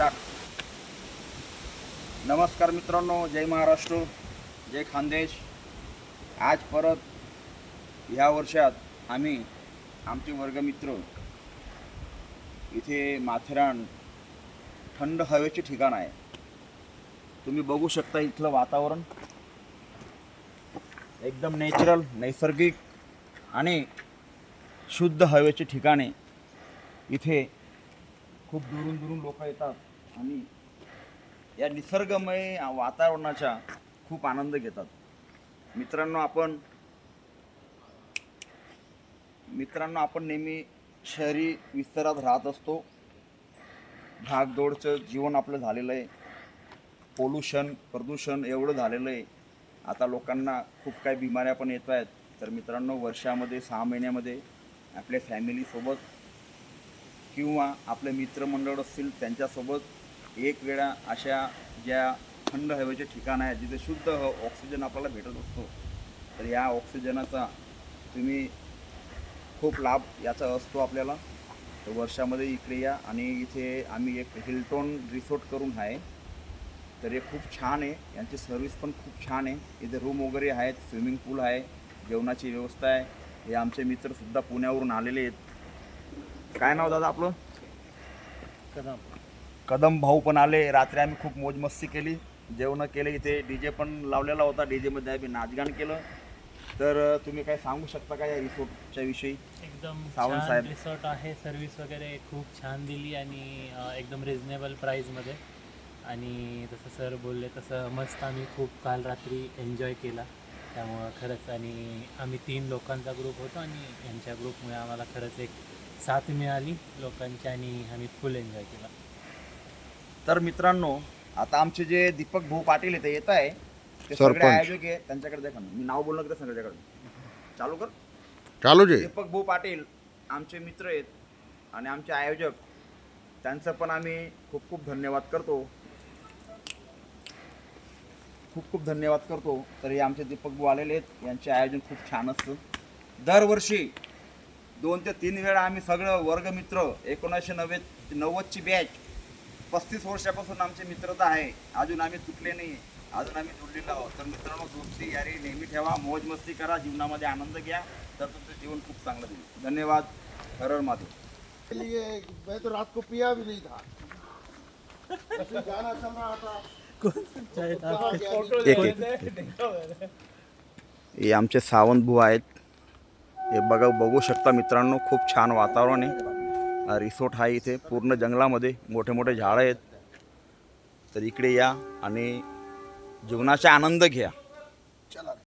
Start. नमस्कार मित्रांनो, जय महाराष्ट्र, जय खानदेश. आज परत ह्या वर्षात आम्ही आमचे वर्गमित्र इथे माथेरान थंड हवेचे ठिकाण आहे. तुम्ही बघू शकता इथलं वातावरण एकदम नॅचरल, नैसर्गिक आणि शुद्ध हवेचे ठिकाणे. इथे खूप दुरून दुरून लोक येतात आणि या निसर्गमय वातावरणाचा खूप आनंद घेतात. मित्रांनो आपण नेहमी शहरी विस्तारात राहत असतो. भागदौडचं जीवन आपलं झालेलं आहे. प्रदूषण एवढं झालेलं आहे. आता लोकांना खूप काही बिमाऱ्या पण येत आहेत. तर मित्रांनो, वर्षामध्ये 6 महिन्यामध्ये आपल्या फॅमिलीसोबत किंवा आपले मित्रमंडळ असतील त्यांच्यासोबत एक वेळा अशा ज्या थंड हवेचे ठिकाण आहेत जिथे शुद्ध ऑक्सिजन आपल्याला भेटत असतो, तर या ऑक्सिजनाचा तुम्ही खूप लाभ याचा असतो आपल्याला. तर वर्षामध्ये इकडे या. आणि इथे आम्ही एक हिल्टॉन रिसॉर्ट करून आहे. तर हे खूप छान आहे. यांची सर्विस पण खूप छान आहे. इथे रूम वगैरे आहेत, स्विमिंग पूल आहे, जेवणाची व्यवस्था आहे. हे आमचे मित्रसुद्धा पुण्यावरून आलेले आहेत. काय नाव दादा आपलं? कदम भाऊ पण आले. रात्री आम्ही खूप मौज मस्ती केली, जेवण केले. इथे डीजे पण लावलेला होता. डीजेमध्ये आम्ही नाचगान केलं. तर तुम्ही काय सांगू शकता का या रिसॉर्टच्या विषयी? एकदम सावंत छान साहेब. रिसॉर्ट आहे. सर्व्हिस वगैरे खूप छान दिली आणि एकदम रिजनेबल प्राईजमध्ये. आणि जसं सर बोलले तसं मस्त आम्ही खूप काल रात्री एन्जॉय केला. त्यामुळं खरंच, आणि आम्ही 3 लोकांचा ग्रुप होतो आणि यांच्या ग्रुपमुळे आम्हाला खरंच एक साथ मिळाली लोकांची आणि आम्ही फुल एन्जॉय केला. तर मित्रांनो, आता आमचे जे दीपक भाऊ पाटील इथे येत आहे, ते सगळे सरपंच. आयोजक आहे. त्यांच्याकडे देखा ना, मी नाव बोललं की सगळ्याकडे चालू कर. चालू जे दीपक भाऊ पाटील आमचे मित्र आहेत आणि आमचे आयोजक, त्यांचं पण आम्ही खूप खूप धन्यवाद करतो. तर हे आमचे दीपक भाऊ आलेले आहेत. यांचे आयोजन खूप छान असतं. दरवर्षी 2 ते 3 वेळा आम्ही सगळं वर्गमित्र 1990ची बॅच 35 वर्षापासून आमची मित्रता आहे. अजून आम्ही तुटले नाही, अजून आम्ही जुळलेलो आहोत. तर मित्रांनो, दोस्ती यारी नेहमी ठेवा, मौज मस्ती करा, जीवनामध्ये आनंद घ्या, तर तुमचं जीवन खूप चांगलं होईल. धन्यवाद. हर हर महादेव. लिए मैं तो रात को पिया भी नहीं था. ऐसे गाना चल रहा था. हे आमचे सावंत भाऊ आहेत. हे बघू शकता मित्रांनो, खूप छान वातावरण आहे. रिसॉर्ट आहे इथे पूर्ण जंगलामध्ये, मोठे मोठे झाडं आहेत. तर इकडे या आणि जीवनाचा आनंद घ्या.